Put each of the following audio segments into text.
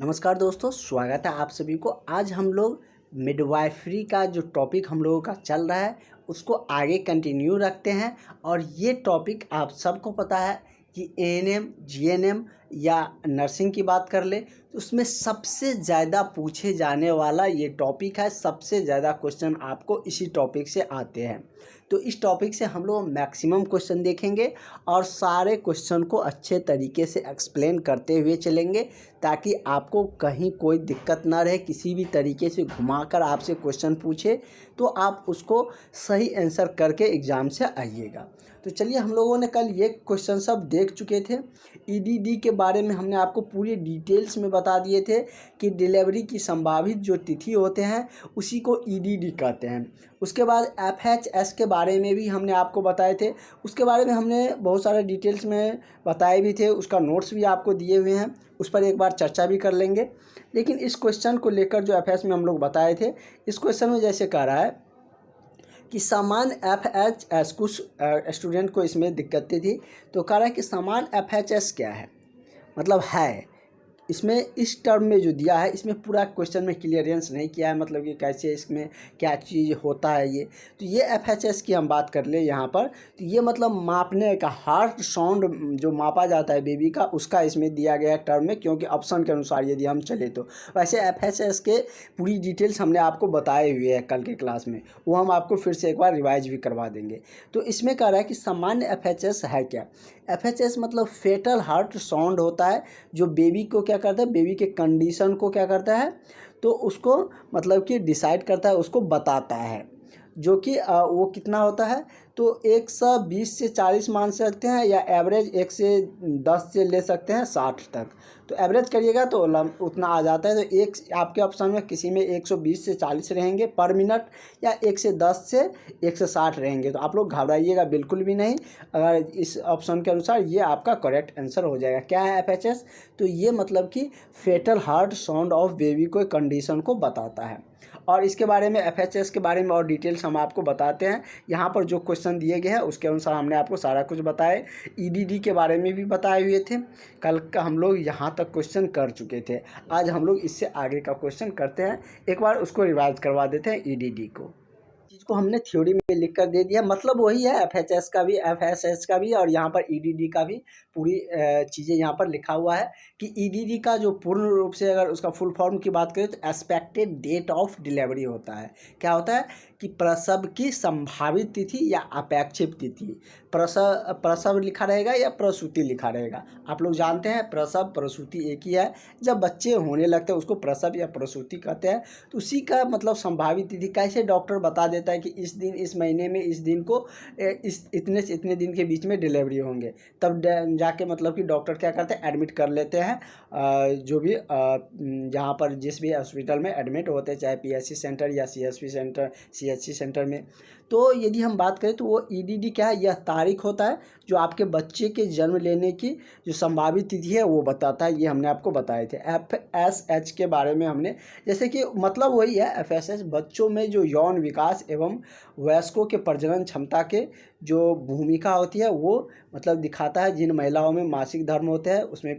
नमस्कार दोस्तों, स्वागत है आप सभी को। आज हम लोग मिडवाइफरी का जो टॉपिक हम लोगों का चल रहा है उसको आगे कंटिन्यू रखते हैं। और ये टॉपिक आप सबको पता है कि एएनएम, जीएनएम या नर्सिंग की बात कर ले तो उसमें सबसे ज़्यादा पूछे जाने वाला ये टॉपिक है। सबसे ज़्यादा क्वेश्चन आपको इसी टॉपिक से आते हैं। तो इस टॉपिक से हम लोग मैक्सिमम क्वेश्चन देखेंगे और सारे क्वेश्चन को अच्छे तरीके से एक्सप्लेन करते हुए चलेंगे ताकि आपको कहीं कोई दिक्कत ना रहे। किसी भी तरीके से घुमाकर आपसे क्वेश्चन पूछे तो आप उसको सही आंसर करके एग्ज़ाम से आइएगा। तो चलिए, हम लोगों ने कल ये क्वेश्चन सब देख चुके थे। ईडीडी के बारे में हमने आपको पूरी डिटेल्स में बता दिए थे कि डिलीवरी की संभावित जो तिथि होते हैं उसी को ईडीडी कहते हैं। उसके बाद एफएचएस के बारे में भी हमने आपको बताए थे। उसके बारे में हमने बहुत सारे डिटेल्स में बताए भी थे, उसका नोट्स भी आपको दिए हुए हैं, उस पर एक बार चर्चा भी कर लेंगे। लेकिन इस क्वेश्चन को लेकर जो एफएस में हम लोग बताए थे, इस क्वेश्चन में जैसे कह रहा है कि समान एफएचएस, कुछ स्टूडेंट को इसमें दिक्कतें थी तो कह रहा है कि समान एफएचएस क्या है, मतलब है। इसमें इस टर्म में जो दिया है इसमें पूरा क्वेश्चन में क्लियरेंस नहीं किया है, मतलब कि कैसे इसमें क्या चीज़ होता है ये। तो ये एफएचएस की हम बात कर ले यहाँ पर, तो ये मतलब मापने का हार्ट साउंड जो मापा जाता है बेबी का, उसका इसमें दिया गया टर्म में, क्योंकि ऑप्शन के अनुसार यदि हम चले तो। वैसे एफएचएस के पूरी डिटेल्स हमने आपको बताए हुए हैं कल के क्लास में, वो हम आपको फिर से एक बार रिवाइज भी करवा देंगे। तो इसमें कह रहा है कि सामान्य एफएचएस है क्या। एफएचएस मतलब फेटल हार्ट साउंड होता है, जो बेबी को क्या करता है, बेबी के कंडीशन को क्या करता है, तो उसको मतलब कि डिसाइड करता है, उसको बताता है। जो कि वो कितना होता है, तो 120 से 40 मान सकते हैं, या एवरेज 1 से 10 से ले सकते हैं 60 तक। तो एवरेज करिएगा तो उतना आ जाता है। तो एक आपके ऑप्शन में किसी में 120 से 40 रहेंगे पर मिनट, या 1 से 10 से 160 रहेंगे। तो आप लोग घबराइएगा बिल्कुल भी नहीं, अगर इस ऑप्शन के अनुसार ये आपका करेक्ट आंसर हो जाएगा। क्या है एफएचएस, तो ये मतलब कि fetal heart sound of baby को कंडीशन को बताता है। और इसके बारे में, एफएचएस के बारे में और डिटेल्स हम आपको बताते हैं। यहाँ पर जो क्वेश्चन दिए गए हैं उसके अनुसार हमने आपको सारा कुछ बताए। ईडीडी के बारे में भी बताए हुए थे, कल का हम लोग यहाँ तक क्वेश्चन कर चुके थे। आज हम लोग इससे आगे का क्वेश्चन करते हैं, एक बार उसको रिवाइज करवा देते हैं ईडीडी को। चीज़ को हमने थ्योरी में लिख कर दे दिया, मतलब वही है एफएचएस का भी, एफएसएस का भी, और यहाँ पर ईडीडी का भी पूरी चीज़ें यहाँ पर लिखा हुआ है कि ईडीडी का जो पूर्ण रूप से अगर उसका फुल फॉर्म की बात करें तो एक्सपेक्टेड डेट ऑफ डिलीवरी होता है। क्या होता है कि प्रसव की संभावित तिथि या अपेक्षित तिथि। प्रसव लिखा रहेगा या प्रसूति लिखा रहेगा। आप लोग जानते हैं प्रसव प्रसूति एक ही है। जब बच्चे होने लगते हैं उसको प्रसव या प्रसूति कहते हैं। तो उसी का मतलब संभावित तिथि कैसे डॉक्टर बता देता है कि इस दिन, इस महीने में, इस दिन को, इस इतने से इतने दिन के बीच में डिलीवरी होंगे। तब जाके मतलब कि डॉक्टर क्या करते हैं, एडमिट कर लेते हैं जो भी जहाँ पर जिस भी हॉस्पिटल में एडमिट होते हैं, चाहे पीएचसी सेंटर या सीएसपी सेंटर, सीएचसी सेंटर में। तो यदि हम बात करें तो वो ईडीडी क्या है, यह तारीख होता है जो आपके बच्चे के जन्म लेने की जो संभावित तिथि है वो बताता है। ये हमने आपको बताए थे। एफएसएच के बारे में हमने, जैसे कि मतलब वही है, एफएसएच बच्चों में जो यौन विकास एवं वयस्कों के प्रजनन क्षमता के जो भूमिका होती है वो मतलब दिखाता है। जिन महिलाओं में मासिक धर्म होते हैं उसमें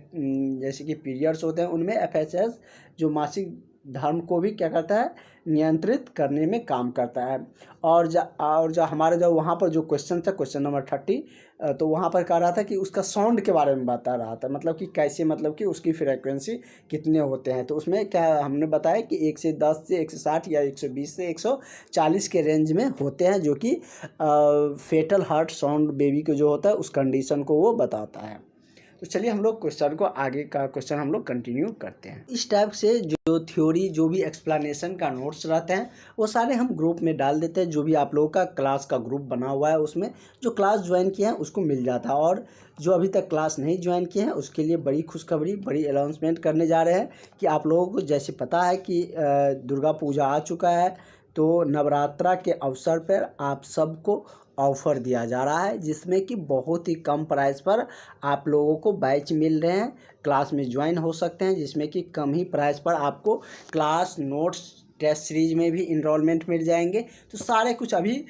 जैसे कि पीरियड्स होते हैं, उनमें एफएसएच जो मासिक धर्म को भी क्या करता है, नियंत्रित करने में काम करता है। और जो हमारे जो वहाँ पर जो क्वेश्चन था, क्वेश्चन नंबर 30, तो वहाँ पर कह रहा था कि उसका साउंड के बारे में बता रहा था, मतलब कि कैसे, मतलब कि उसकी फ्रीक्वेंसी कितने होते हैं। तो उसमें क्या हमने बताया कि 1 से 10 से 160 या 120 से 140 के रेंज में होते हैं, जो कि फेटल हार्ट साउंड बेबी को जो होता है उस कंडीशन को वो बताता है। तो चलिए हम लोग क्वेश्चन को, आगे का क्वेश्चन हम लोग कंटिन्यू करते हैं। इस टाइप से जो थ्योरी, जो भी एक्सप्लेनेशन का नोट्स रहते हैं वो सारे हम ग्रुप में डाल देते हैं। जो भी आप लोगों का क्लास का ग्रुप बना हुआ है उसमें जो क्लास ज्वाइन किए हैं उसको मिल जाता है। और जो अभी तक क्लास नहीं ज्वाइन किए हैं उसके लिए बड़ी खुशखबरी, बड़ी अनाउंसमेंट करने जा रहे हैं कि आप लोगों को जैसे पता है कि दुर्गा पूजा आ चुका है, तो नवरात्रा के अवसर पर आप सबको ऑफ़र दिया जा रहा है, जिसमें कि बहुत ही कम प्राइस पर आप लोगों को बैच मिल रहे हैं, क्लास में ज्वाइन हो सकते हैं, जिसमें कि कम ही प्राइस पर आपको क्लास नोट्स टेस्ट सीरीज में भी इनरोलमेंट मिल जाएंगे। तो सारे कुछ अभी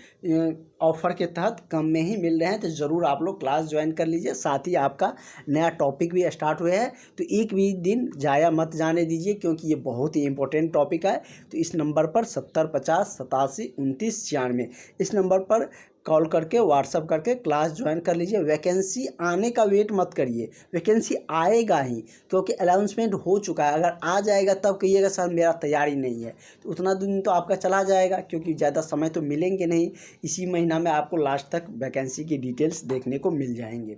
ऑफ़र के तहत कम में ही मिल रहे हैं, तो ज़रूर आप लोग क्लास ज्वाइन कर लीजिए। साथ ही आपका नया टॉपिक भी स्टार्ट हुए हैं, तो एक भी दिन ज़ाया मत जाने दीजिए, क्योंकि ये बहुत ही इंपॉर्टेंट टॉपिक है। तो इस नंबर पर 70 50 87 29 96 इस नंबर पर कॉल करके व्हाट्सअप करके क्लास ज्वाइन कर लीजिए। वैकेंसी आने का वेट मत करिए, वैकेंसी आएगा ही, क्योंकि अनाउंसमेंट हो चुका है। अगर आ जाएगा तब कहिएगा सर मेरा तैयारी नहीं है, तो उतना दिन तो आपका चला जाएगा, क्योंकि ज़्यादा समय तो मिलेंगे नहीं। इसी महीना में आपको लास्ट तक वैकेंसी की डिटेल्स देखने को मिल जाएंगे।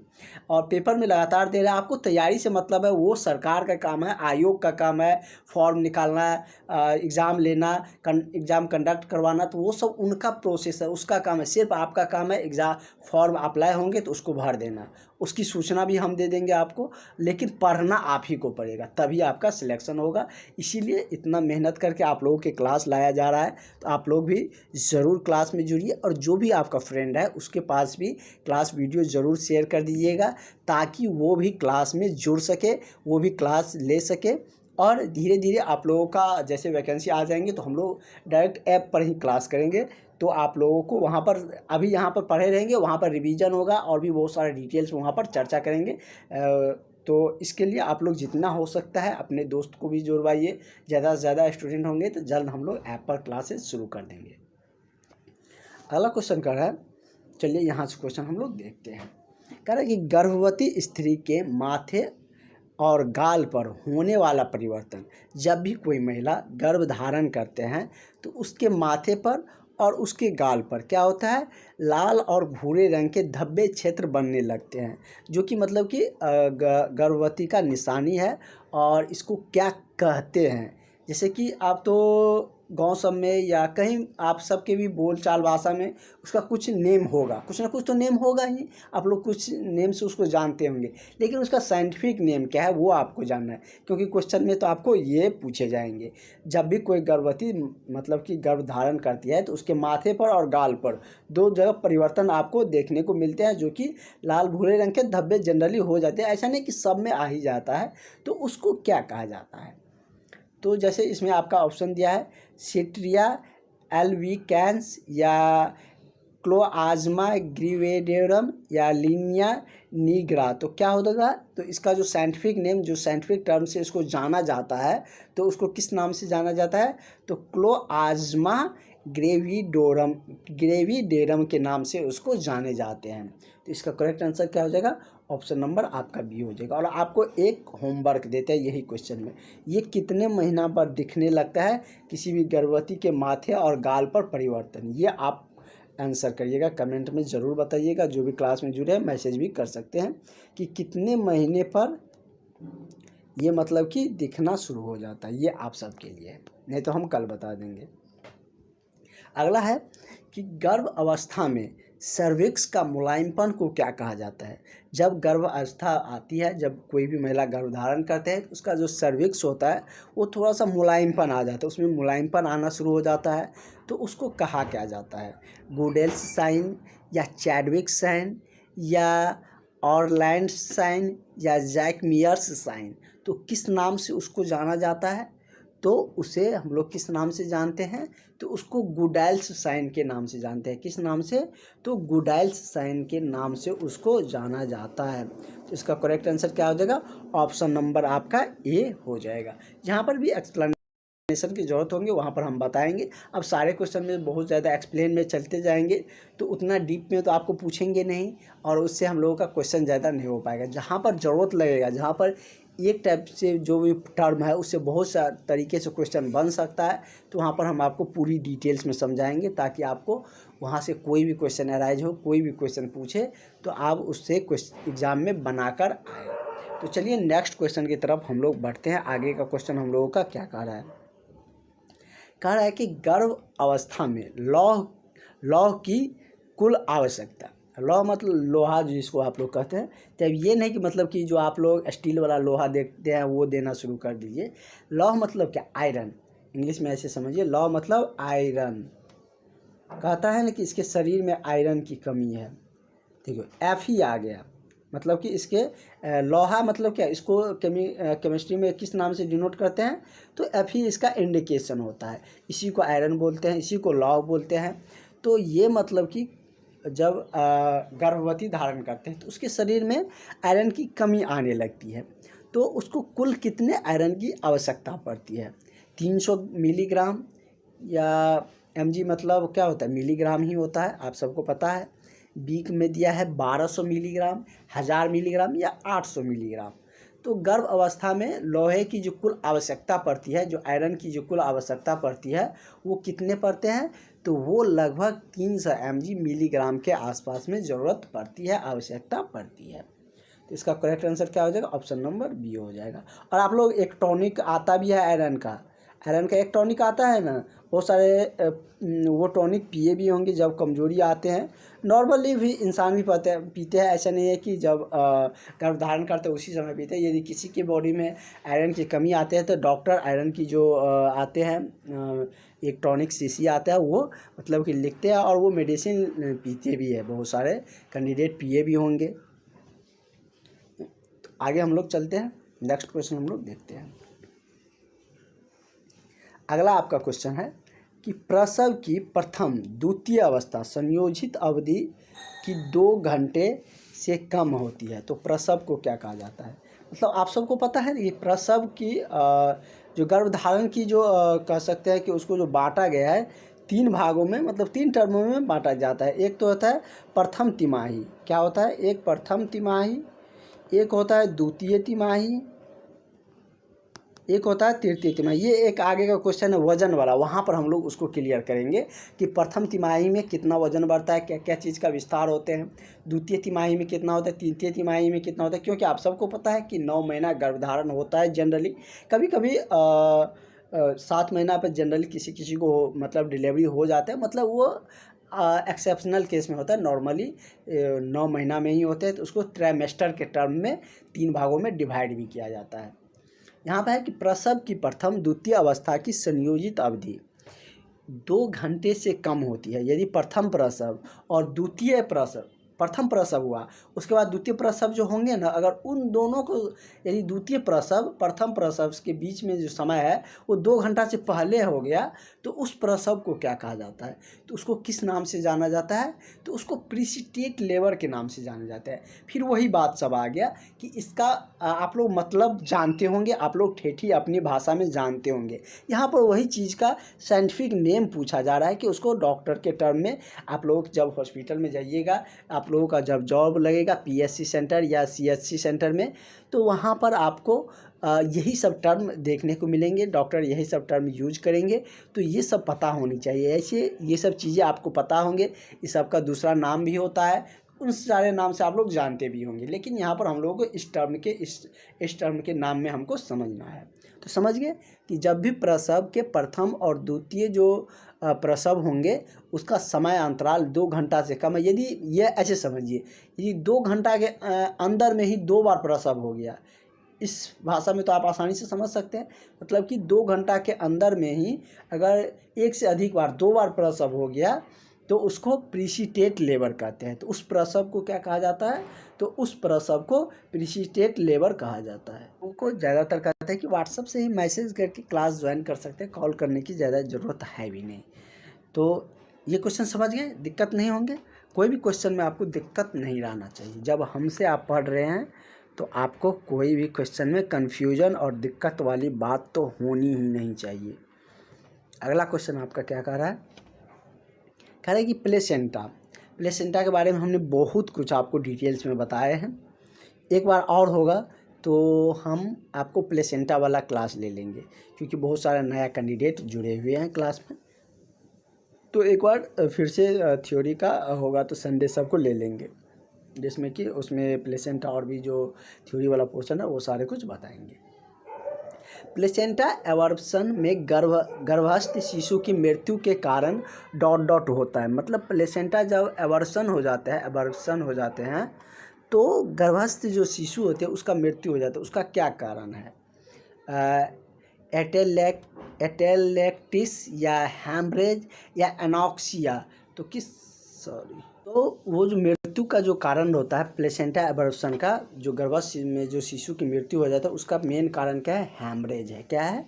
और पेपर में लगातार दे रहा है, आपको तैयारी से मतलब है, वो सरकार का काम है, आयोग का काम है, फॉर्म निकालना, एग्ज़ाम लेना, एग्ज़ाम कंडक्ट करवाना, तो वो सब उनका प्रोसेस है, उसका काम है। सिर्फ आपका काम है एग्ज़ाम फॉर्म अप्लाई होंगे तो उसको भर देना, उसकी सूचना भी हम दे देंगे आपको, लेकिन पढ़ना आप ही को पड़ेगा, तभी आपका सिलेक्शन होगा। इसीलिए इतना मेहनत करके आप लोगों के क्लास लाया जा रहा है, तो आप लोग भी ज़रूर क्लास में जुड़िए। और जो भी आपका फ्रेंड है उसके पास भी क्लास वीडियो ज़रूर शेयर कर दीजिएगा, ताकि वो भी क्लास में जुड़ सके, वो भी क्लास ले सके। और धीरे धीरे आप लोगों का जैसे वैकेंसी आ जाएंगे तो हम लोग डायरेक्ट ऐप पर ही क्लास करेंगे, तो आप लोगों को वहाँ पर अभी यहाँ पर पढ़े रहेंगे, वहाँ पर रिवीजन होगा और भी बहुत सारे डिटेल्स वहाँ पर चर्चा करेंगे। तो इसके लिए आप लोग जितना हो सकता है अपने दोस्त को भी जुड़वाइए। ज़्यादा से ज़्यादा स्टूडेंट होंगे तो जल्द हम लोग ऐप पर क्लासेस शुरू कर देंगे। अगला क्वेश्चन कर रहा है, चलिए यहाँ से क्वेश्चन हम लोग देखते हैं। कह रहा है कि गर्भवती स्त्री के माथे और गाल पर होने वाला परिवर्तन। जब भी कोई महिला गर्भ धारण करते हैं तो उसके माथे पर और उसके गाल पर क्या होता है, लाल और भूरे रंग के धब्बे क्षेत्र बनने लगते हैं, जो कि मतलब कि गर्भवती का निशानी है। और इसको क्या कहते हैं, जैसे कि आप तो गांव सब में या कहीं आप सबके भी बोल चाल भाषा में उसका कुछ नेम होगा, कुछ ना कुछ तो नेम होगा ही, आप लोग कुछ नेम से उसको जानते होंगे, लेकिन उसका साइंटिफिक नेम क्या है वो आपको जानना है, क्योंकि क्वेश्चन में तो आपको ये पूछे जाएंगे। जब भी कोई गर्भवती मतलब कि गर्भ धारण करती है तो उसके माथे पर और गाल पर दो जगह परिवर्तन आपको देखने को मिलते हैं, जो कि लाल भूरे रंग के धब्बे जनरली हो जाते हैं। ऐसा नहीं कि सब में आ ही जाता है, तो उसको क्या कहा जाता है। तो जैसे इसमें आपका ऑप्शन दिया है सिट्रिया एल्विकैंस या क्लोआज़मा ग्रीवेडेरम या लीनिया निग्रा, तो क्या होगा। तो इसका जो साइंटिफिक नेम, जो साइंटिफिक टर्म से इसको जाना जाता है, तो उसको किस नाम से जाना जाता है, तो क्लोआज़मा ग्रेविडेरम के नाम से उसको जाने जाते हैं। तो इसका करेक्ट आंसर क्या हो जाएगा, ऑप्शन नंबर आपका बी हो जाएगा। और आपको एक होमवर्क देते हैं यही क्वेश्चन में, ये कितने महीना पर दिखने लगता है किसी भी गर्भवती के माथे और गाल पर परिवर्तन, ये आप आंसर करिएगा, कमेंट में ज़रूर बताइएगा। जो भी क्लास में जुड़े हैं मैसेज भी कर सकते हैं कि कितने महीने पर ये मतलब कि दिखना शुरू हो जाता है, ये आप सबके लिए है, नहीं तो हम कल बता देंगे। अगला है कि गर्भ अवस्था में सर्विक्स का मुलायमपन को क्या कहा जाता है। जब गर्भ अवस्था आती है, जब कोई भी महिला गर्भ धारण करते हैं तो उसका जो सर्विक्स होता है वो थोड़ा सा मुलायमपन आ जाता है, उसमें मुलायमपन आना शुरू हो जाता है, तो उसको कहा क्या जाता है, गुडेल्स साइन या चैडविक साइन या ऑरलैंड साइन या जैक मियर्स साइन। तो किस नाम से उसको जाना जाता है, तो उसे हम लोग किस नाम से जानते हैं, तो उसको गुडाइल्स साइन के नाम से जानते हैं। किस नाम से, तो गुडाइल्स साइन के नाम से उसको जाना जाता है। तो इसका करेक्ट आंसर क्या हो जाएगा, ऑप्शन नंबर आपका ए हो जाएगा। जहाँ पर भी एक्सप्लेनेशन की ज़रूरत होंगे वहाँ पर हम बताएंगे। अब सारे क्वेश्चन में बहुत ज़्यादा एक्सप्लेन में चलते जाएंगे तो उतना डीप में तो आपको पूछेंगे नहीं, और उससे हम लोगों का क्वेश्चन ज़्यादा नहीं हो पाएगा। जहाँ पर ज़रूरत लगेगा, जहाँ पर एक टाइप से जो भी टर्म है उससे बहुत सा तरीके से क्वेश्चन बन सकता है, तो वहाँ पर हम आपको पूरी डिटेल्स में समझाएंगे, ताकि आपको वहाँ से कोई भी क्वेश्चन अराइज हो, कोई भी क्वेश्चन पूछे तो आप उससे एग्ज़ाम में बनाकर आए। तो चलिए नेक्स्ट क्वेश्चन की तरफ हम लोग बढ़ते हैं। आगे का क्वेश्चन हम लोगों का क्या कह रहा है कि गर्भ अवस्था में लौह की कुल आवश्यकता, लौह मतलब लोहा जिसको आप लोग कहते हैं। तब ये नहीं कि मतलब कि जो आप लोग स्टील वाला लोहा देखते हैं वो देना शुरू कर दीजिए। लौह मतलब क्या, आयरन, इंग्लिश में ऐसे समझिए, लौह मतलब आयरन। कहता है ना कि इसके शरीर में आयरन की कमी है, ठीक है, एफ ही आ गया, मतलब कि इसके लोहा मतलब क्या, इसको केमिस्ट्री में किस नाम से डिनोट करते हैं, तो एफ ही इसका इंडिकेशन होता है। इसी को आयरन बोलते हैं, इसी को लौह बोलते हैं। तो ये मतलब कि जब गर्भवती धारण करते हैं तो उसके शरीर में आयरन की कमी आने लगती है। तो उसको कुल कितने आयरन की आवश्यकता पड़ती है? 300 मिलीग्राम, या mg मतलब क्या होता है, मिलीग्राम ही होता है, आप सबको पता है। बी में दिया है 1200 मिलीग्राम, 1000 मिलीग्राम या 800 मिलीग्राम। तो गर्भ अवस्था में लोहे की जो कुल आवश्यकता पड़ती है, जो आयरन की जो कुल आवश्यकता पड़ती है, वो कितने पड़ते हैं? तो वो लगभग 300 mg मिलीग्राम के आसपास में ज़रूरत पड़ती है, आवश्यकता पड़ती है। तो इसका करेक्ट आंसर क्या हो जाएगा? ऑप्शन नंबर बी हो जाएगा। और आप लोग एक टॉनिक आता भी है आयरन का एक टॉनिक आता है ना, बहुत सारे वो टॉनिक पिए भी होंगे जब कमजोरी आते हैं। नॉर्मली भी इंसान भी पीते हैं, ऐसा नहीं है कि जब गर्भ धारण करते हैं उसी समय पीते हैं। यदि किसी की बॉडी में आयरन की कमी आते हैं तो डॉक्टर आयरन की जो आते हैं एक टॉनिक शीशी आता है, वो मतलब कि लिखते हैं और वो मेडिसिन पीते भी है। बहुत सारे कैंडिडेट पिए भी होंगे। तो आगे हम लोग चलते हैं, नेक्स्ट क्वेश्चन हम लोग देखते हैं। अगला आपका क्वेश्चन है कि प्रसव की प्रथम द्वितीय अवस्था संयोजित अवधि की 2 घंटे से कम होती है, तो प्रसव को क्या कहा जाता है? मतलब आप सबको पता है ये प्रसव की जो गर्भधारण की जो कह सकते हैं कि उसको जो बांटा गया है 3 भागों में, मतलब 3 टर्मों में बांटा जाता है। एक तो होता है प्रथम तिमाही, क्या होता है? एक प्रथम तिमाही, एक होता है द्वितीय तिमाही, एक होता है तृतीय तिमाही। ये एक आगे का क्वेश्चन है वजन वाला, वहाँ पर हम लोग उसको क्लियर करेंगे कि प्रथम तिमाही में कितना वजन बढ़ता है, क्या क्या चीज़ का विस्तार होते हैं, द्वितीय तिमाही में कितना होता है, तृतीय तिमाही में कितना होता है। क्योंकि आप सबको पता है कि 9 महीना गर्भधारण होता है जनरली, कभी कभी 7 महीना पर जनरली किसी किसी को मतलब डिलीवरी हो जाता है, मतलब वो एक्सेप्शनल केस में होता है। नॉर्मली 9 महीना में ही होते हैं। तो उसको ट्राइमेस्टर के टर्म में 3 भागों में डिवाइड भी किया जाता है। यहाँ पर है कि प्रसव की प्रथम द्वितीय अवस्था की संयोजित अवधि 2 घंटे से कम होती है यदि प्रथम प्रसव और द्वितीय प्रसव, प्रथम प्रसव हुआ उसके बाद द्वितीय प्रसव जो होंगे ना, अगर उन दोनों को, यदि द्वितीय प्रसव प्रथम प्रसव के बीच में जो समय है वो 2 घंटा से पहले हो गया, तो उस प्रसव को क्या कहा जाता है? तो उसको किस नाम से जाना जाता है? तो उसको प्रीसिटेट लेबर के नाम से जाना जाता है। फिर वही बात सब आ गया कि इसका आप लोग मतलब जानते होंगे, आप लोग ठेठी अपनी भाषा में जानते होंगे। यहाँ पर वही चीज़ का साइंटिफिक नेम पूछा जा रहा है कि उसको डॉक्टर के टर्म में आप लोग जब हॉस्पिटल में जाइएगा, आप लोगों का जब जॉब लगेगा पीएससी सेंटर या सीएचसी सेंटर में, तो वहाँ पर आपको यही सब टर्म देखने को मिलेंगे, डॉक्टर यही सब टर्म यूज करेंगे। तो ये सब पता होनी चाहिए, ऐसे ये सब चीज़ें आपको पता होंगे। इस सब का दूसरा नाम भी होता है, उन सारे नाम से आप लोग जानते भी होंगे, लेकिन यहाँ पर हम लोगों को इस टर्म के नाम में हमको समझना है। तो समझ गए कि जब भी प्रसव के प्रथम और द्वितीय जो प्रसव होंगे उसका समय अंतराल 2 घंटा से कम है। यदि ये ऐसे समझिए, यदि 2 घंटा के अंदर में ही 2 बार प्रसव हो गया, इस भाषा में तो आप आसानी से समझ सकते हैं, मतलब कि 2 घंटा के अंदर में ही अगर एक से अधिक बार 2 बार प्रसव हो गया तो उसको प्रीसिटेट लेबर कहते हैं। तो उस प्रसव को क्या कहा जाता है? तो उस प्रसव को प्रीसिटेट लेबर कहा जाता है। उनको ज़्यादातर कहते हैं कि व्हाट्सएप से ही मैसेज करके क्लास ज्वाइन कर सकते हैं, कॉल करने की ज़्यादा ज़रूरत है भी नहीं। तो ये क्वेश्चन समझ गए, दिक्कत नहीं होंगे। कोई भी क्वेश्चन में आपको दिक्कत नहीं रहना चाहिए। जब हमसे आप पढ़ रहे हैं तो आपको कोई भी क्वेश्चन में कन्फ्यूजन और दिक्कत वाली बात तो होनी ही नहीं चाहिए। अगला क्वेश्चन आपका क्या कह रहा है? कह रहा है कि प्लेसेंटा के बारे में हमने बहुत कुछ आपको डिटेल्स में बताए हैं। एक बार और होगा तो हम आपको प्लेसेंटा वाला क्लास ले लेंगे, क्योंकि बहुत सारे नया कैंडिडेट जुड़े हुए हैं क्लास में। तो एक बार फिर से थ्योरी का होगा तो संडे सबको ले लेंगे, जिसमें कि उसमें प्लेसेंटा और भी जो थ्योरी वाला पोर्शन है वो सारे कुछ बताएंगे। प्लेसेंटा एबॉर्प्शन में गर्भस्थ शिशु की मृत्यु के कारण ... होता है। मतलब प्लेसेंटा जब एबॉर्प्शन हो जाते हैं तो गर्भस्थ जो शिशु होते हैं उसका मृत्यु हो जाता है। उसका क्या कारण है? एटेलेक्टिस या हैमरेज या एनॉक्सिया। तो तो वो जो मृत्यु का जो कारण होता है प्लेसेंटा एबॉर्प्शन का, जो गर्भाशय में जो शिशु की मृत्यु हो जाता है, उसका मेन कारण क्या है? हैमरेज है। क्या है?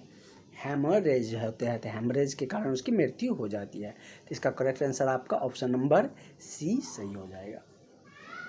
हैमरेज होते हैं। तो हैमरेज के कारण उसकी मृत्यु हो जाती है। तो इसका करेक्ट आंसर आपका ऑप्शन नंबर सी सही हो जाएगा।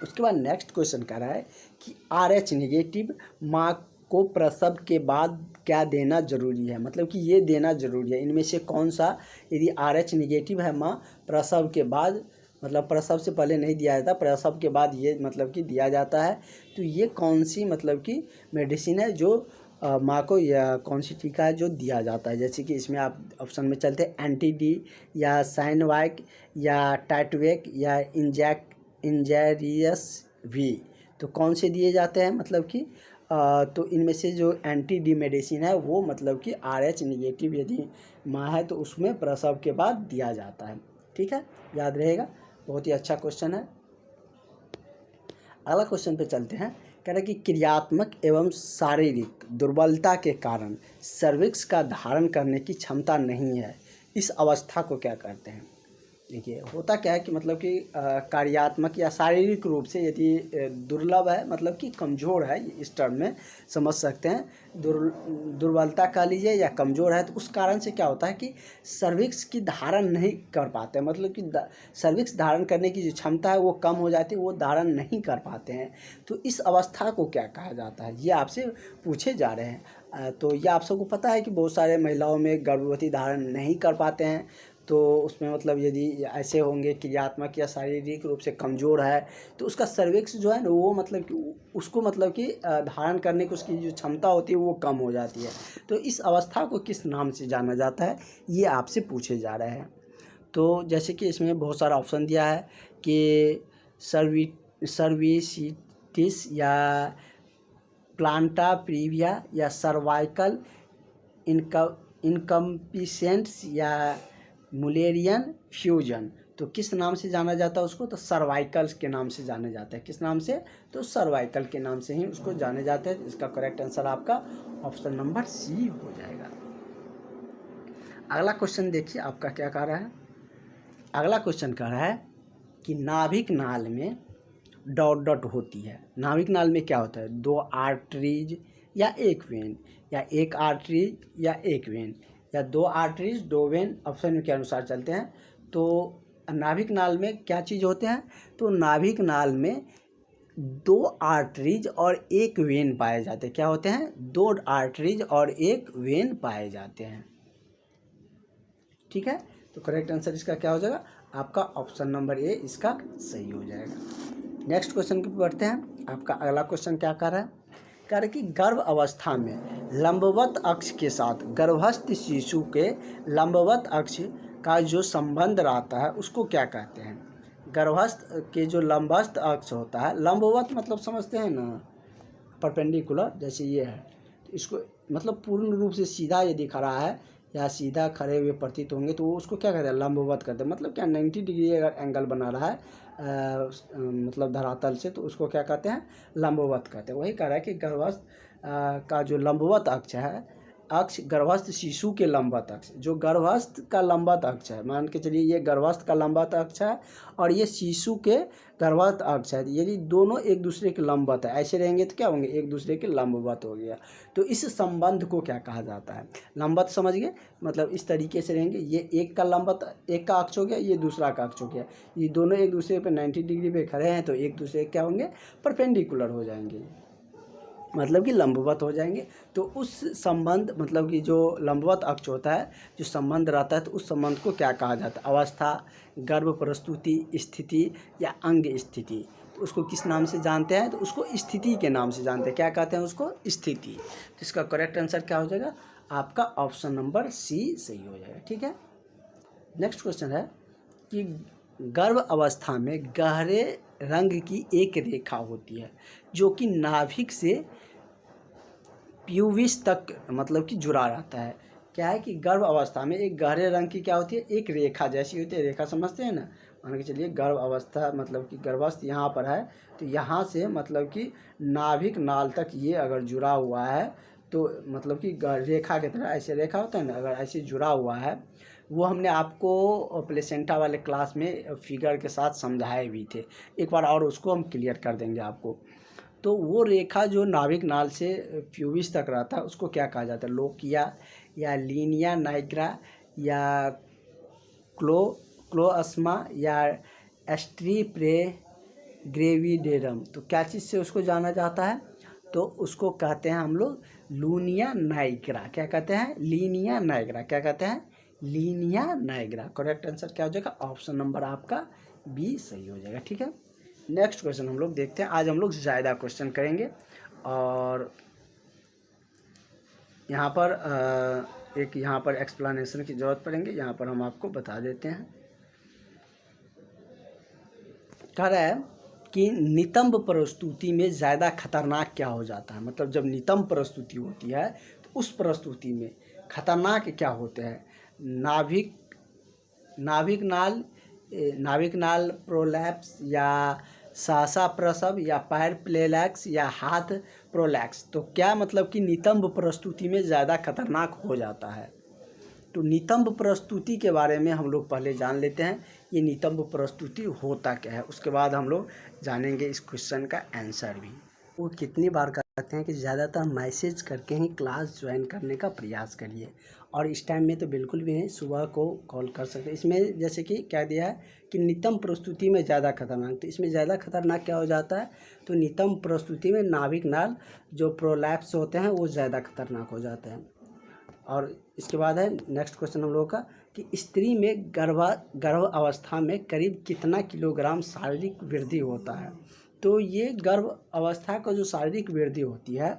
उसके बाद नेक्स्ट क्वेश्चन कह रहा है कि RH नेगेटिव माँ को प्रसव के बाद क्या देना जरूरी है, मतलब कि ये देना जरूरी है, इनमें से कौन सा? यदि RH नेगेटिव है माँ, प्रसव के बाद, मतलब प्रसव से पहले नहीं दिया जाता, प्रसव के बाद ये मतलब कि दिया जाता है, तो ये कौन सी मतलब कि मेडिसिन है जो माँ को, या कौन सी टीका है जो दिया जाता है? जैसे कि इसमें आप ऑप्शन में चलते हैं एंटी-डी या साइनवाइक या टाइटवेक या इंजेरियस वी। तो कौन से दिए जाते हैं, मतलब कि तो इनमें से जो एंटी-डी मेडिसिन है वो मतलब कि RH निगेटिव यदि माँ है तो उसमें प्रसव के बाद दिया जाता है। ठीक है, याद रहेगा। बहुत ही अच्छा क्वेश्चन है। अगला क्वेश्चन पे चलते हैं। कह रहे कि क्रियात्मक एवं शारीरिक दुर्बलता के कारण सर्विक्स का धारण करने की क्षमता नहीं है, इस अवस्था को क्या कहते हैं? देखिए होता क्या है कि मतलब कि कार्यात्मक या शारीरिक रूप से यदि दुर्लभ है, मतलब कि कमज़ोर है, इस टर्म में समझ सकते हैं। दुर्बलता कह लीजिए या कमज़ोर है, तो उस कारण से क्या होता है कि सर्विक्स की धारण नहीं कर पाते, मतलब कि सर्विक्स धारण करने की जो क्षमता है वो कम हो जाती है, वो धारण नहीं कर पाते हैं। तो इस अवस्था को क्या कहा जाता है, ये आपसे पूछे जा रहे हैं। तो ये आप सबको पता है कि बहुत सारे महिलाओं में गर्भवती धारण नहीं कर पाते हैं। तो उसमें मतलब यदि ऐसे होंगे क्रियात्मक या शारीरिक रूप से कमज़ोर है, तो उसका सर्विक्स जो है ना वो मतलब कि उसको मतलब कि धारण करने की उसकी जो क्षमता होती है वो कम हो जाती है। तो इस अवस्था को किस नाम से जाना जाता है, ये आपसे पूछे जा रहे हैं। तो जैसे कि इसमें बहुत सारा ऑप्शन दिया है कि सर्विसिटिस या प्लांटा प्रीविया या सर्वाइकल इनकम्पिशेंस या मुलेरियन फ्यूजन। तो किस नाम से जाना जाता है उसको? तो सर्वाइकल के नाम से जाने जाता है। किस नाम से? तो सर्वाइकल के नाम से ही उसको जाने जाते हैं। इसका करेक्ट आंसर आपका ऑप्शन नंबर सी हो जाएगा। अगला क्वेश्चन देखिए आपका क्या कह रहा है। अगला क्वेश्चन कह रहा है कि नाभिक नाल में डॉट डॉट होती है। नाभिक नाल में क्या होता है? 2 आर्टरीज या 1 वेन, या 1 आर्टरीज या 1 वेन, या 2 आर्टरीज 2 वेन, ऑप्शन के अनुसार चलते हैं। तो नाभिक नाल में क्या चीज़ होते हैं? तो नाभिक नाल में 2 आर्टरीज और 1 वेन पाए जाते हैं। क्या होते हैं? 2 आर्टरीज और 1 वेन पाए जाते हैं। ठीक है, तो करेक्ट आंसर इसका क्या हो जाएगा? आपका ऑप्शन नंबर ए इसका सही हो जाएगा। नेक्स्ट क्वेश्चन पे बढ़ते हैं। आपका अगला क्वेश्चन क्या कर रहा है? कह रहा है कि गर्भ अवस्था में लंबवत अक्ष के साथ गर्भस्थ शिशु के लंबवत अक्ष का जो संबंध रहता है उसको क्या कहते हैं? गर्भस्थ के जो लंबवत अक्ष होता है, लंबवत मतलब समझते हैं ना, परपेंडिकुलर, जैसे ये है, तो इसको मतलब पूर्ण रूप से सीधा यदि खड़ा है या सीधा खड़े हुए प्रतीत होंगे तो वो उसको क्या कहते हैं? लंबवत कहते हैं। मतलब क्या 90 डिग्री अगर एंगल बना रहा है मतलब धरातल से, तो उसको क्या कहते हैं? लंबवत कहते हैं। वही कह रहा है कि गर्भस्थ का जो लंबवत अक्ष है, अक्ष गर्भस्थ शिशु के लंबवत अक्ष, जो गर्भस्थ का लंबवत अक्ष है, मान के चलिए ये गर्भस्थ का लंबवत अक्ष है और ये शिशु के गर्भवत अक्ष है, यदि दोनों एक दूसरे के लंबवत है, ऐसे रहेंगे तो क्या होंगे? एक दूसरे के लंबवत हो गया। तो इस संबंध को क्या कहा जाता है? लंबवत समझ गए, मतलब इस तरीके से रहेंगे। ये एक का लंबवत, एक का अक्ष हो गया, ये दूसरा का अक्ष हो गया, ये दोनों एक दूसरे पे 90 डिग्री पे खड़े हैं तो एक दूसरे क्या होंगे? परपेंडिकुलर हो जाएंगे, मतलब कि लंबवत हो जाएंगे। तो उस संबंध, मतलब कि जो लंबवत अक्ष होता है, जो संबंध रहता है, तो उस संबंध को क्या कहा जाता है? अवस्था, गर्भ प्रस्तुति, स्थिति या अंग स्थिति। तो उसको किस नाम से जानते हैं? तो उसको स्थिति के नाम से जानते हैं। क्या कहते हैं उसको? स्थिति। तो इसका करेक्ट आंसर क्या हो जाएगा? आपका ऑप्शन नंबर सी सही हो जाएगा। ठीक है, नेक्स्ट क्वेश्चन है कि गर्भ अवस्था में गहरे रंग की एक रेखा होती है जो कि नाभिक से प्यूविस तक मतलब कि जुड़ा रहता है। क्या है कि गर्भ अवस्था में एक गहरे रंग की क्या होती है? एक रेखा जैसी होती है। रेखा समझते हैं ना, मान के चलिए गर्भ अवस्था मतलब कि गर्भस्थ यहाँ पर है, तो यहाँ से मतलब कि नाभिक नाल तक ये अगर जुड़ा हुआ है तो मतलब कि रेखा की तरह ऐसे रेखा होता है ना, अगर ऐसे जुड़ा हुआ है, वो हमने आपको प्लेसेंटा वाले क्लास में फिगर के साथ समझाए भी थे। एक बार और उसको हम क्लियर कर देंगे आपको। तो वो रेखा जो नाभिक नाल से प्यूबिस तक रहता है उसको क्या कहा जाता है? लोकिया या लीनिया नाइग्रा या क्लोअस्मा या एस्ट्रीप्रे ग्रेविडेरम। तो क्या चीज़ से उसको जाना जाता है? तो उसको कहते हैं हम लोग लूनिया नाइग्रा। क्या कहते हैं? Linea nigra. क्या कहते हैं? Linea Niagara. करेक्ट आंसर क्या हो जाएगा? ऑप्शन नंबर आपका बी सही हो जाएगा। ठीक है, नेक्स्ट क्वेश्चन हम लोग देखते हैं। आज हम लोग ज़्यादा क्वेश्चन करेंगे और यहाँ पर एक यहाँ पर एक्सप्लेनेशन की ज़रूरत पड़ेंगे। यहाँ पर हम आपको बता देते हैं। कह रहा है कि नितंब प्रस्तुति में ज़्यादा खतरनाक क्या हो जाता है? मतलब जब नितंब प्रस्तुति होती है तो उस प्रस्तुति में खतरनाक क्या होते हैं? नाभिक नाल प्रोलैप्स या सहसा प्रसव या पैर प्लेलैक्स या हाथ प्रोलैक्स। तो क्या मतलब कि नितंब प्रस्तुति में ज़्यादा खतरनाक हो जाता है? तो नितंब प्रस्तुति के बारे में हम लोग पहले जान लेते हैं, ये नितंब प्रस्तुति होता क्या है, उसके बाद हम लोग जानेंगे इस क्वेश्चन का आंसर भी। वो कितनी बार कहते हैं कि ज़्यादातर मैसेज करके ही क्लास ज्वाइन करने का प्रयास करिए, और इस टाइम में तो बिल्कुल भी नहीं, सुबह को कॉल कर सकते। इसमें जैसे कि क्या दिया है कि नितंब प्रस्तुति में ज़्यादा खतरनाक, तो इसमें ज़्यादा खतरनाक क्या हो जाता है? तो नितंब प्रस्तुति में नाभिक नाल जो प्रोलैप्स होते हैं वो ज़्यादा खतरनाक हो जाते हैं। और इसके बाद है नेक्स्ट क्वेश्चन हम लोगों का कि स्त्री में गर्भ अवस्था में करीब कितना किलोग्राम शारीरिक वृद्धि होता है? तो ये गर्भ अवस्था का जो शारीरिक वृद्धि होती है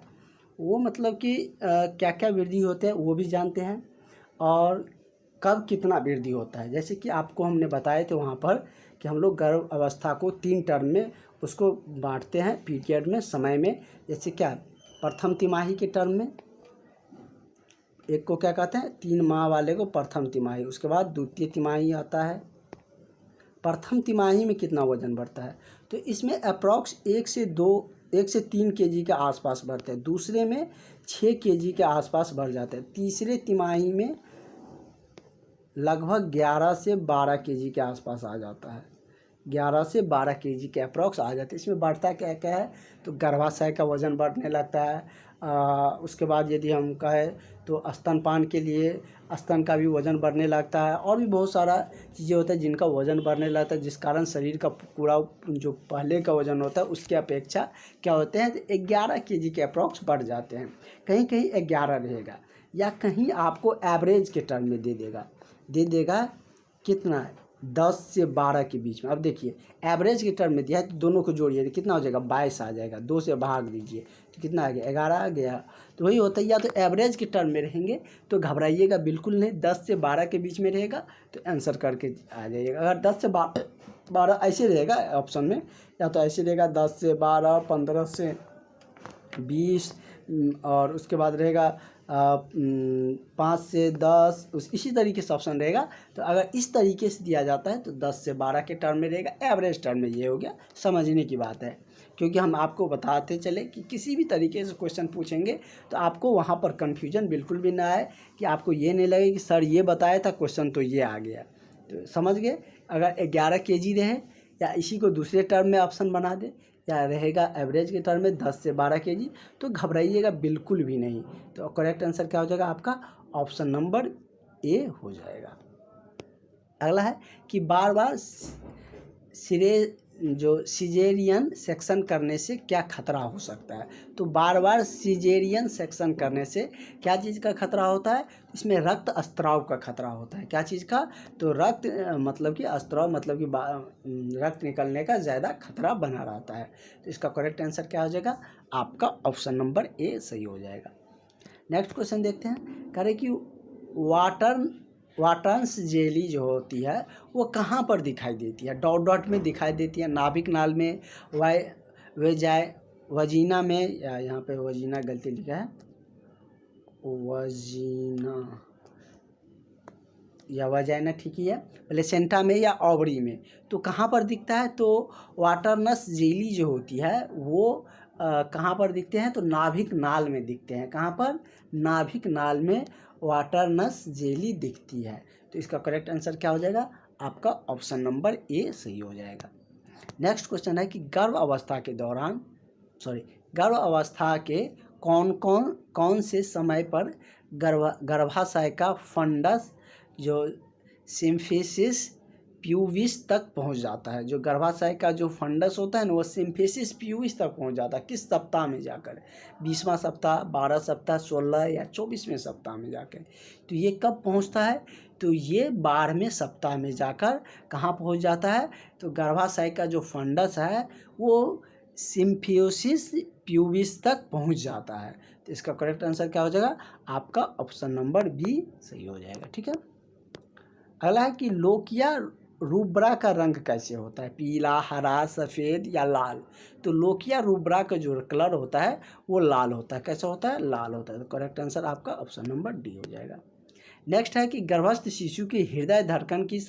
वो मतलब कि क्या क्या वृद्धि होते हैं वो भी जानते हैं, और कब कितना वृद्धि होता है। जैसे कि आपको हमने बताए थे वहाँ पर कि हम लोग गर्भ अवस्था को 3 टर्म में उसको बांटते हैं, पीरियड में, समय में। जैसे क्या, प्रथम तिमाही के टर्म में, एक को क्या कहते हैं? 3 माह वाले को प्रथम तिमाही। उसके बाद द्वितीय तिमाही आता है। प्रथम तिमाही में कितना वजन बढ़ता है? तो इसमें अप्रॉक्स 1 से 3 केजी के आसपास बढ़ते हैं। दूसरे में 6 केजी के आसपास बढ़ जाते हैं। तीसरे तिमाही में लगभग 11 से 12 केजी के आसपास आ जाता है। 11 से 12 केजी के अप्रॉक्स आ जाते हैं। इसमें बढ़ता क्या क्या है? तो गर्भाशय का वज़न बढ़ने लगता है। उसके बाद यदि हम कहें तो स्तनपान के लिए स्तन का भी वज़न बढ़ने लगता है, और भी बहुत सारा चीज़ें होता है जिनका वज़न बढ़ने लगता है, जिस कारण शरीर का पूरा जो पहले का वज़न होता है उसके अपेक्षा क्या होते हैं? 11 केजी के अप्रॉक्स बढ़ जाते हैं। कहीं कहीं 11 रहेगा, या कहीं आपको एवरेज के टर्म में दे देगा कितना? 10 से 12 के बीच में। अब देखिए एवरेज के टर्म में दिया है तो दोनों को जोड़िए तो कितना हो जाएगा? 22 आ जाएगा। 2 से भाग दीजिए तो कितना आ गया? 11 आ गया। तो वही होता है, या तो एवरेज के टर्म में रहेंगे तो घबराइएगा बिल्कुल नहीं, 10 से 12 के बीच में रहेगा तो आंसर करके आ जाइएगा। अगर 10 से 12 ऐसे रहेगा ऑप्शन में, या तो ऐसे रहेगा 10 से 12, 15 से 20, और उसके बाद रहेगा 5 से 10, इसी तरीके से ऑप्शन रहेगा। तो अगर इस तरीके से दिया जाता है तो 10 से 12 के टर्म में रहेगा, एवरेज टर्म में ये हो गया। समझने की बात है, क्योंकि हम आपको बताते चले कि किसी भी तरीके से क्वेश्चन पूछेंगे तो आपको वहाँ पर कन्फ्यूजन बिल्कुल भी ना आए, कि आपको ये नहीं लगे कि सर ये बताया था क्वेश्चन तो ये आ गया। तो समझ गए? अगर 11 केजी रहे, या इसी को दूसरे टर्म में ऑप्शन बना दे, या रहेगा एवरेज के टर्म में 10 से 12 केजी, तो घबराइएगा बिल्कुल भी नहीं। तो करेक्ट आंसर क्या हो जाएगा आपका? ऑप्शन नंबर ए हो जाएगा। अगला है कि बार बार सिजेरियन सेक्शन करने से क्या खतरा हो सकता है? तो बार बार सिजेरियन सेक्शन करने से क्या चीज़ का खतरा होता है? इसमें रक्त स्त्राव का खतरा होता है। क्या चीज़ का? तो रक्त मतलब कि स्त्राव मतलब कि रक्त निकलने का ज़्यादा खतरा बना रहता है। तो इसका करेक्ट आंसर क्या हो जाएगा? आपका ऑप्शन नंबर ए सही हो जाएगा। नेक्स्ट क्वेश्चन देखते हैं। कह रहे कि वाटर्स जेली जो होती है वो कहाँ पर दिखाई देती है? डॉट डॉट में दिखाई देती है, नाभिक नाल में, वजीना में, या यहाँ पे वजीना गलती लिखा है, वजीना या वजाइना ठीक ही है, प्लेसेंटा में या ओवरी में। तो कहाँ पर दिखता है? तो वाटरनस जेली जो होती है वो कहाँ पर दिखते हैं, तो नाभिक नाल में दिखते हैं। कहाँ पर? नाभिक नाल में वाटरनस जेली दिखती है। तो इसका करेक्ट आंसर क्या हो जाएगा? आपका ऑप्शन नंबर ए सही हो जाएगा। नेक्स्ट क्वेश्चन है कि गर्भ अवस्था के कौन से समय पर गर्भाशय का फंडस जो सिम्फिसिस प्यूबिस तक पहुंच जाता है। जो गर्भाशय का जो फंडस होता है ना, वो सिम्फिसिस प्यूबिस तक पहुंच जाता है। किस सप्ताह में जाकर? 20वां सप्ताह, 12 सप्ताह, 16 या 24वें सप्ताह में जाकर। तो ये कब पहुंचता है? तो ये 12वें सप्ताह में जाकर कहाँ पहुंच जाता है? तो गर्भाशय का जो फंडस है वो सिम्फियोसिस प्यूबिस तक पहुंच जाता है। तो इसका करेक्ट आंसर क्या हो जाएगा? आपका ऑप्शन नंबर बी सही हो जाएगा। ठीक है। अगला है कि लोकिया रुब्रा का रंग कैसे होता है? पीला, हरा, सफ़ेद या लाल? तो लोकिया रुब्रा का जो कलर होता है वो लाल होता है। कैसा होता है? लाल होता है। तो करेक्ट आंसर आपका ऑप्शन नंबर डी हो जाएगा। नेक्स्ट है कि गर्भस्थ शिशु की हृदय धड़कन की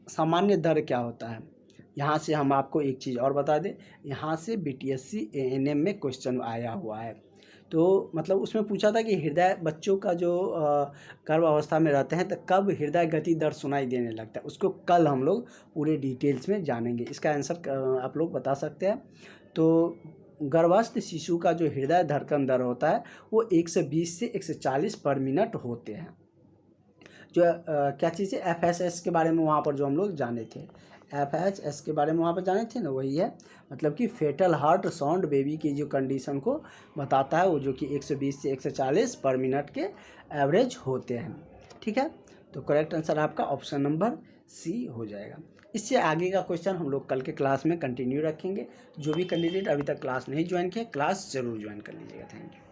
सामान्य दर क्या होता है? यहाँ से हम आपको एक चीज़ और बता दें, यहाँ से BTSC ANM में क्वेश्चन आया हुआ है। तो मतलब उसमें पूछा था कि हृदय बच्चों का जो गर्भ अवस्था में रहते हैं तो कब हृदय गति दर सुनाई देने लगता है, उसको कल हम लोग पूरे डिटेल्स में जानेंगे। इसका आंसर आप लोग बता सकते हैं। तो गर्भस्थ शिशु का जो हृदय धड़कन दर होता है वो 120 से 140 पर मिनट होते हैं। जो क्या चीज़ है, FSS के बारे में वहाँ पर जो हम लोग जाने थे, FHS के बारे में वहाँ पर जाने थे ना, वही है। मतलब कि फेटल हार्ट साउंड बेबी की जो कंडीशन को बताता है, वो जो कि 120 से 140 पर मिनट के एवरेज होते हैं। ठीक है। तो करेक्ट आंसर आपका ऑप्शन नंबर सी हो जाएगा। इससे आगे का क्वेश्चन हम लोग कल के क्लास में कंटिन्यू रखेंगे। जो भी कैंडिडेट अभी तक क्लास नहीं ज्वाइन किया, क्लास ज़रूर ज्वाइन कर लीजिएगा। Thank you.